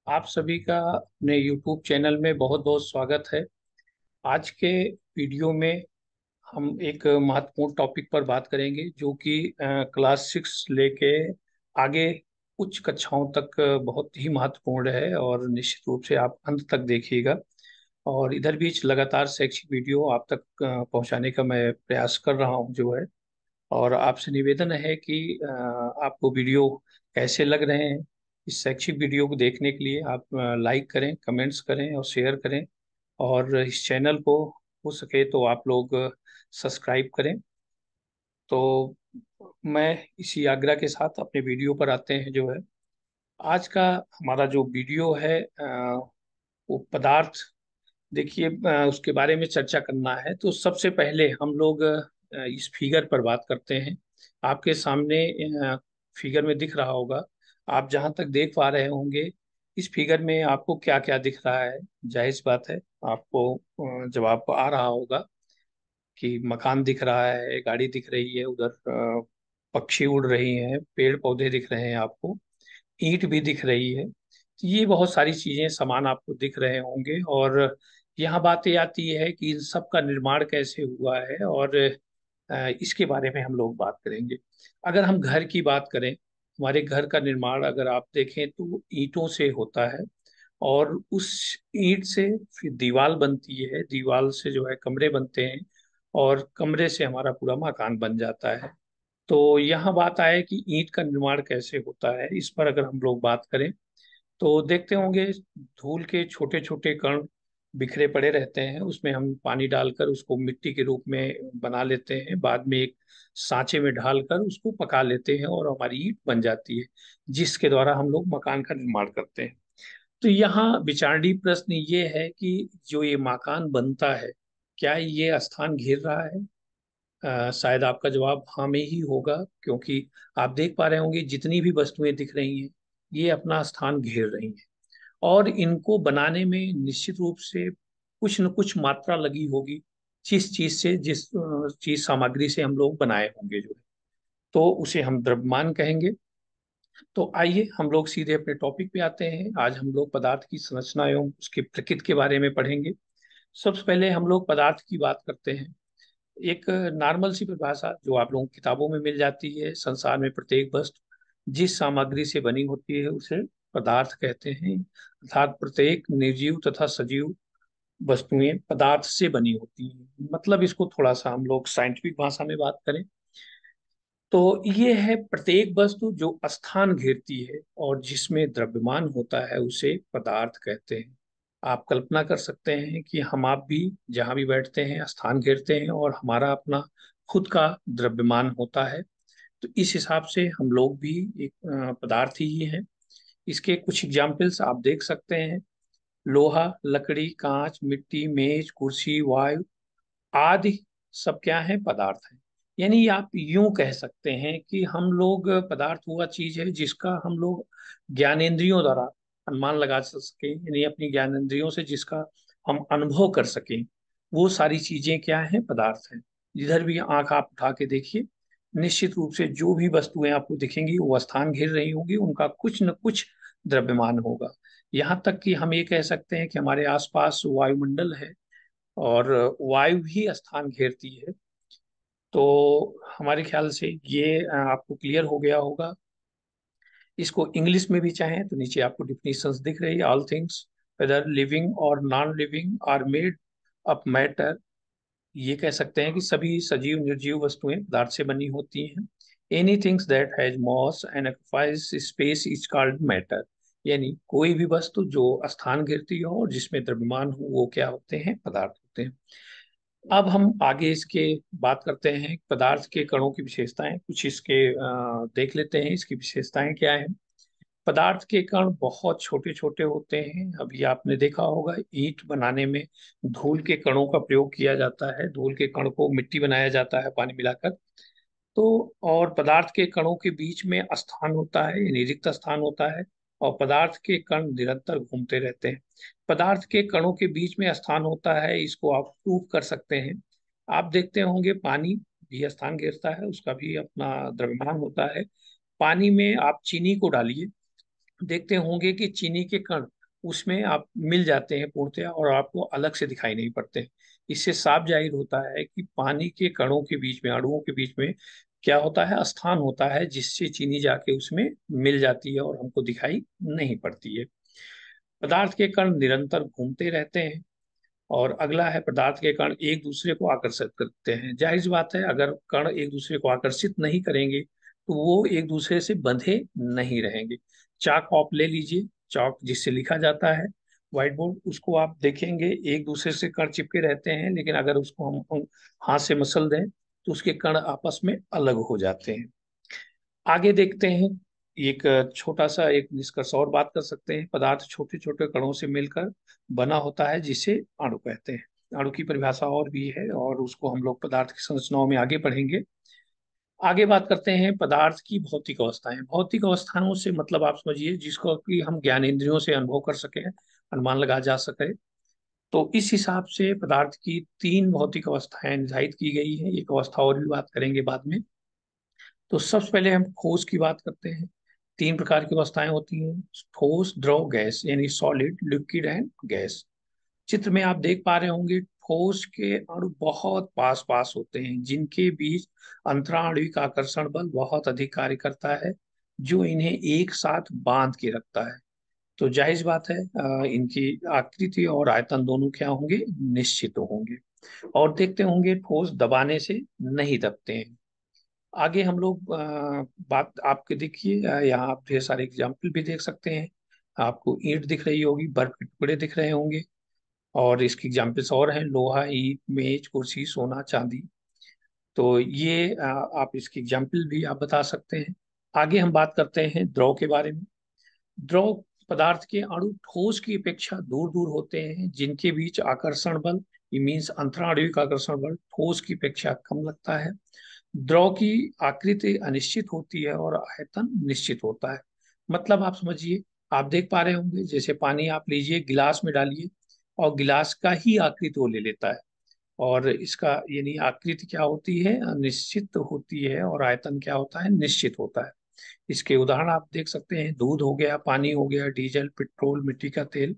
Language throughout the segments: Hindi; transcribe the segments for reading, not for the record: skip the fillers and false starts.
आप सभी का अपने YouTube चैनल में बहुत बहुत स्वागत है। आज के वीडियो में हम एक महत्वपूर्ण टॉपिक पर बात करेंगे जो कि क्लास 6 लेके आगे उच्च कक्षाओं तक बहुत ही महत्वपूर्ण है और निश्चित रूप से आप अंत तक देखिएगा। और इधर बीच लगातार शैक्षिक वीडियो आप तक पहुंचाने का मैं प्रयास कर रहा हूं जो है। और आपसे निवेदन है कि आपको वीडियो कैसे लग रहे हैं। इस शैक्षिक वीडियो को देखने के लिए आप लाइक करें, कमेंट्स करें और शेयर करें। और इस चैनल को हो सके तो आप लोग सब्सक्राइब करें। तो मैं इसी आग्रह के साथ अपने वीडियो पर आते हैं जो है। आज का हमारा जो वीडियो है वो पदार्थ। देखिए, उसके बारे में चर्चा करना है तो सबसे पहले हम लोग इस फिगर पर बात करते हैं। आपके सामने फिगर में दिख रहा होगा। आप जहां तक देख पा रहे होंगे, इस फिगर में आपको क्या क्या दिख रहा है। जाहिर सी बात है, आपको जवाब आ रहा होगा कि मकान दिख रहा है, गाड़ी दिख रही है, उधर पक्षी उड़ रही हैं, पेड़ पौधे दिख रहे हैं आपको, ईंट भी दिख रही है। तो ये बहुत सारी चीजें समान आपको दिख रहे होंगे। और यहाँ बात ये आती है कि इन सब का निर्माण कैसे हुआ है, और इसके बारे में हम लोग बात करेंगे। अगर हम घर की बात करें, हमारे घर का निर्माण अगर आप देखें तो ईंटों से होता है। और उस ईंट से फिर दीवार बनती है, दीवार से जो है कमरे बनते हैं, और कमरे से हमारा पूरा मकान बन जाता है। तो यहाँ बात आए कि ईंट का निर्माण कैसे होता है, इस पर अगर हम लोग बात करें तो देखते होंगे धूल के छोटे छोटे कण बिखरे पड़े रहते हैं, उसमें हम पानी डालकर उसको मिट्टी के रूप में बना लेते हैं, बाद में एक सांचे में ढालकर उसको पका लेते हैं और हमारी ईंट बन जाती है, जिसके द्वारा हम लोग मकान का निर्माण करते हैं। तो यहाँ विचारणीय प्रश्न ये है कि जो ये मकान बनता है, क्या ये स्थान घेर रहा है? शायद आपका जवाब हाँ में ही होगा, क्योंकि आप देख पा रहे होंगे जितनी भी वस्तुएं दिख रही हैं, ये अपना स्थान घेर रही हैं। और इनको बनाने में निश्चित रूप से कुछ न कुछ मात्रा लगी होगी, जिस चीज सामग्री से हम लोग बनाए होंगे जो है, तो उसे हम द्रव्यमान कहेंगे। तो आइए हम लोग सीधे अपने टॉपिक पे आते हैं। आज हम लोग पदार्थ की संरचना एवं उसके प्रकृति के बारे में पढ़ेंगे। सबसे पहले हम लोग पदार्थ की बात करते हैं। एक नॉर्मल सी परिभाषा जो आप लोगों की किताबों में मिल जाती है, संसार में प्रत्येक वस्तु जिस सामग्री से बनी होती है उसे पदार्थ कहते हैं। अर्थात प्रत्येक निर्जीव तथा सजीव वस्तुएं पदार्थ से बनी होती हैं। मतलब इसको थोड़ा सा हम लोग साइंटिफिक भाषा में बात करें तो ये है प्रत्येक वस्तु जो स्थान घेरती है और जिसमें द्रव्यमान होता है उसे पदार्थ कहते हैं। आप कल्पना कर सकते हैं कि हम आप भी जहाँ भी बैठते हैं स्थान घेरते हैं और हमारा अपना खुद का द्रव्यमान होता है। तो इस हिसाब से हम लोग भी एक पदार्थ ही हैं। इसके कुछ एग्जाम्पल्स आप देख सकते हैं। लोहा, लकड़ी, कांच, मिट्टी, मेज, कुर्सी, वायु आदि सब क्या है? पदार्थ है। यानी आप यूं कह सकते हैं कि हम लोग, पदार्थ हुआ चीज है जिसका हम लोग ज्ञानेंद्रियों द्वारा अनुमान लगा सकें, यानी अपनी ज्ञानेंद्रियों से जिसका हम अनुभव कर सकें, वो सारी चीजें क्या हैं? पदार्थ हैं। जिधर भी आंख आप उठा के देखिए, निश्चित रूप से जो भी वस्तुएं आपको दिखेंगी वो स्थान घेर रही होंगी, उनका कुछ न कुछ द्रव्यमान होगा। यहाँ तक कि हम ये कह सकते हैं कि हमारे आसपास वायुमंडल है और वायु भी स्थान घेरती है। तो हमारे ख्याल से ये आपको क्लियर हो गया होगा। इसको इंग्लिश में भी चाहें तो नीचे आपको डिफिनीशंस दिख रही है। ऑल थिंग्स वेदर लिविंग और non living are made of matter. ये कह सकते हैं कि सभी सजीव निर्जीव वस्तुएं पदार्थ से बनी होती हैं। Any things that has mass and occupies space is called matter. यानी कोई भी वस्तु जो स्थान घेरती हो और जिसमें द्रव्यमान हो वो क्या होते हैं? पदार्थ होते हैं। अब हम आगे इसके बात करते हैं पदार्थ के कणों की विशेषताएं, कुछ इसके देख लेते हैं इसकी विशेषताएं क्या है। पदार्थ के कण बहुत छोटे छोटे होते हैं। अभी आपने देखा होगा ईंट बनाने में धूल के कणों का प्रयोग किया जाता है, धूल के कण को मिट्टी बनाया जाता है पानी मिलाकर। तो और पदार्थ के कणों के बीच में स्थान होता है, यानी रिक्त स्थान होता है, और पदार्थ के कण निरंतर घूमते रहते हैं। पदार्थ के कणों के बीच में स्थान होता है, इसको आप प्रूव कर सकते हैं। आप देखते होंगे पानी भी स्थान घेरता है, उसका भी अपना द्रव्यमान होता है। पानी में आप चीनी को डालिए, देखते होंगे कि चीनी के कण उसमें आप मिल जाते हैं पूर्णतया और आपको अलग से दिखाई नहीं पड़ते हैं। इससे साफ जाहिर होता है कि पानी के कणों के बीच में, अणुओं के बीच में क्या होता है, स्थान होता है जिससे चीनी जाके उसमें मिल जाती है और हमको दिखाई नहीं पड़ती है। पदार्थ के कण निरंतर घूमते रहते हैं। और अगला है, पदार्थ के कण एक दूसरे को आकर्षित करते हैं। जाहिर सी बात है, अगर कण एक दूसरे को आकर्षित नहीं करेंगे तो वो एक दूसरे से बंधे नहीं रहेंगे। चाक आप ले लीजिए, चौक जिससे लिखा जाता है, व्हाइट बोर्ड, उसको आप देखेंगे एक दूसरे से कण चिपके रहते हैं, लेकिन अगर उसको हम हाथ से मसल दें तो उसके कण आपस में अलग हो जाते हैं। आगे देखते हैं, एक छोटा सा एक निष्कर्ष और बात कर सकते हैं। पदार्थ छोटे छोटे कणों से मिलकर बना होता है जिसे अणु कहते हैं। अणु की परिभाषा और भी है और उसको हम लोग पदार्थ की संरचनाओं में आगे पढ़ेंगे। आगे बात करते हैं पदार्थ की भौतिक अवस्थाएं। भौतिक अवस्थाओं से मतलब आप समझिए जिसको कि हम ज्ञानेंद्रियों से अनुभव कर सके, अनुमान लगा जा सके। तो इस हिसाब से पदार्थ की तीन भौतिक अवस्थाएं निर्धारित की गई है। एक अवस्था और भी बात करेंगे बाद में। तो सबसे पहले हम ठोस की बात करते हैं। तीन प्रकार की अवस्थाएं होती हैं, ठोस, द्रव, गैस, यानी सॉलिड, लिक्विड एंड गैस। चित्र में आप देख पा रहे होंगे, ठोस के अणु बहुत पास पास होते हैं जिनके बीच अंतराणविक आकर्षण बल बहुत अधिक कार्य करता है, जो इन्हें एक साथ बांध के रखता है। तो जाहिर सी बात है, इनकी आकृति और आयतन दोनों क्या होंगे, निश्चित होंगे। और देखते होंगे ठोस दबाने से नहीं दबते हैं। आगे हम लोग बात आपके देखिए, यहाँ आप ढेर सारे एग्जाम्पल भी देख सकते हैं। आपको ईंट दिख रही होगी, बर्फ के टुकड़े दिख रहे होंगे, और इसकी एग्जाम्पल्स और हैं, लोहा, ईंट, मेज, कुर्सी, सोना, चांदी। तो ये आप इसकी एग्जाम्पल भी आप बता सकते हैं। आगे हम बात करते हैं द्रव के बारे में। द्रव पदार्थ के अणु ठोस की अपेक्षा दूर दूर होते हैं, जिनके बीच आकर्षण बल, मीन्स अंतराणविक आकर्षण बल, ठोस की अपेक्षा कम लगता है। द्रव की आकृति अनिश्चित होती है और आयतन निश्चित होता है। मतलब आप समझिए, आप देख पा रहे होंगे, जैसे पानी आप लीजिए, गिलास में डालिए और गिलास का ही आकृति वो ले लेता है। और इसका यानी आकृति क्या होती है, अनिश्चित होती है, और आयतन क्या होता है, निश्चित होता है। इसके उदाहरण आप देख सकते हैं, दूध हो गया, पानी हो गया, डीजल, पेट्रोल, मिट्टी का तेल,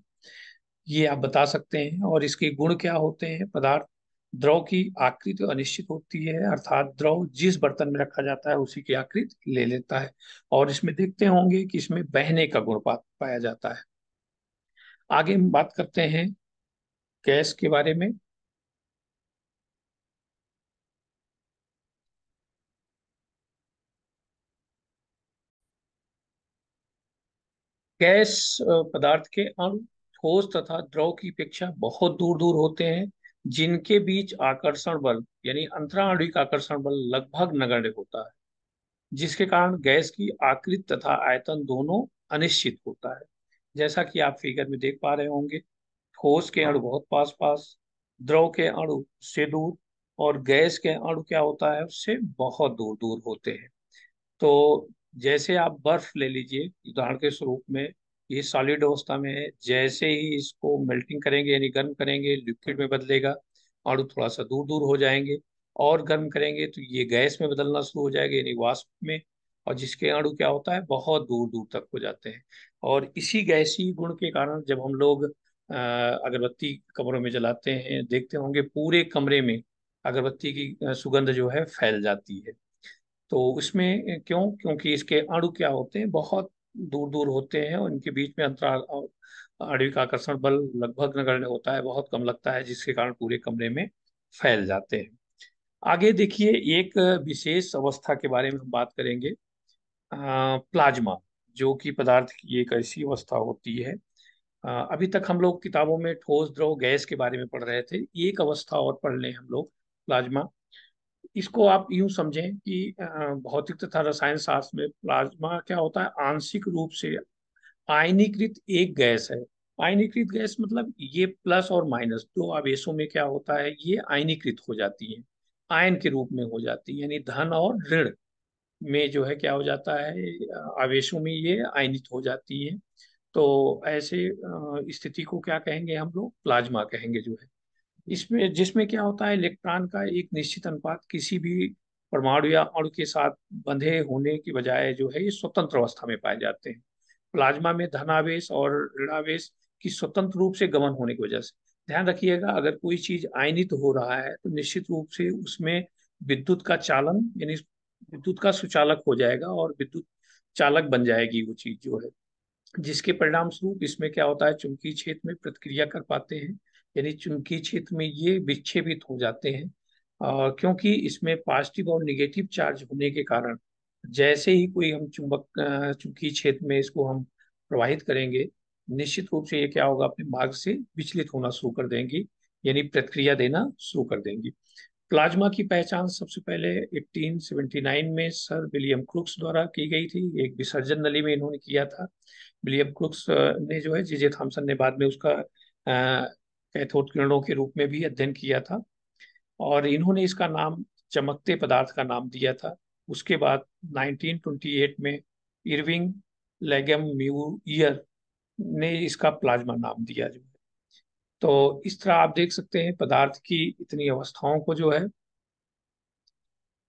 ये आप बता सकते हैं। और इसके गुण क्या होते हैं, पदार्थ द्रव की आकृति अनिश्चित होती है, अर्थात द्रव जिस बर्तन में रखा जाता है उसी की आकृति ले लेता है। और इसमें देखते होंगे कि इसमें बहने का गुण पाया जाता है। आगे हम बात करते हैं गैस के बारे में। गैस पदार्थ के अणु ठोस तथा द्रव की अपेक्षा बहुत दूर दूर होते हैं, जिनके बीच आकर्षण बल यानी अंतराणविक आकर्षण बल लगभग नगण्य होता है, जिसके कारण गैस की आकृति तथा आयतन दोनों अनिश्चित होता है। जैसा कि आप फिगर में देख पा रहे होंगे, ठोस के अणु बहुत पास पास, द्रव के अणु से दूर, और गैस के अणु क्या होता है, उससे बहुत दूर दूर होते हैं। तो जैसे आप बर्फ ले लीजिए उदाहरण के स्वरूप में, ये सॉलिड अवस्था में है, जैसे ही इसको मेल्टिंग करेंगे यानी गर्म करेंगे, लिक्विड में बदलेगा, अणु थोड़ा सा दूर दूर हो जाएंगे। और गर्म करेंगे तो ये गैस में बदलना शुरू हो जाएगा यानी वाष्प में, और जिसके अणु क्या होता है, बहुत दूर दूर तक हो जाते हैं। और इसी गैसीय गुण के कारण जब हम लोग अगरबत्ती कमरों में जलाते हैं, देखते होंगे पूरे कमरे में अगरबत्ती की सुगंध जो है फैल जाती है। तो उसमें क्यों, क्योंकि इसके अणु क्या होते हैं, बहुत दूर दूर होते हैं, और इनके बीच में अंतराल आणविक आकर्षण बल लगभग नगण्य होता है, बहुत कम लगता है, जिसके कारण पूरे कमरे में फैल जाते हैं। आगे देखिए, एक विशेष अवस्था के बारे में हम बात करेंगे, प्लाज्मा, जो कि पदार्थ की एक ऐसी अवस्था होती है। अभी तक हम लोग किताबों में ठोस, द्रव, गैस के बारे में पढ़ रहे थे, एक अवस्था और पढ़ लें हम लोग, प्लाज्मा। इसको आप यूं समझें कि भौतिक तथा रसायन शास्त्र में प्लाज्मा क्या होता है, आंशिक रूप से आयनीकृत एक गैस है। आयनीकृत गैस मतलब ये प्लस और माइनस दो आवेशों में क्या होता है, ये आयनीकृत हो जाती है, आयन के रूप में हो जाती है, यानी धन और ऋण में जो है क्या हो जाता है, आवेशों में ये आयनित हो जाती है। तो ऐसे स्थिति को क्या कहेंगे, हम लोग प्लाज्मा कहेंगे जो है। इसमें जिसमें क्या होता है, इलेक्ट्रॉन का एक निश्चित अनुपात किसी भी परमाणु या अणु के साथ बंधे होने की बजाय जो है ये स्वतंत्र अवस्था में पाए जाते हैं। प्लाज्मा में धनावेश और ऋणावेश कि स्वतंत्र रूप से गमन होने की वजह से। ध्यान रखिएगा, अगर कोई चीज आयनित हो रहा है तो निश्चित रूप से उसमें विद्युत का चालन यानी विद्युत का सुचालक हो जाएगा और विद्युत चालक बन जाएगी वो चीज जो है, जिसके परिणाम स्वरूप इसमें क्या होता है, चुंबकीय क्षेत्र में प्रतिक्रिया कर पाते हैं, यानी चुंबकीय क्षेत्र में ये विक्षेपित हो जाते हैं। क्योंकि इसमें पॉजिटिव और निगेटिव चार्ज होने के कारण जैसे ही कोई हम चुंबकीय क्षेत्र में इसको हम प्रवाहित करेंगे, निश्चित रूप से ये क्या होगा, अपने मार्ग से विचलित होना शुरू कर देंगी, यानी प्रतिक्रिया देना शुरू कर देंगी। प्लाज्मा की पहचान सबसे पहले 1879 में सर विलियम क्रुक्स द्वारा की गई थी। एक विसर्जन नली में इन्होंने किया था। विलियम क्रुक्स ने जो है, जे थॉमसन ने बाद में उसका कैथोड किरणों के रूप में भी अध्ययन किया था, और इन्होंने इसका नाम चमकते पदार्थ का नाम दिया था। उसके बाद 1928 में इरविंग लेगम म्यूयर ने इसका प्लाज्मा नाम दिया जो है। तो इस तरह आप देख सकते हैं पदार्थ की इतनी अवस्थाओं को जो है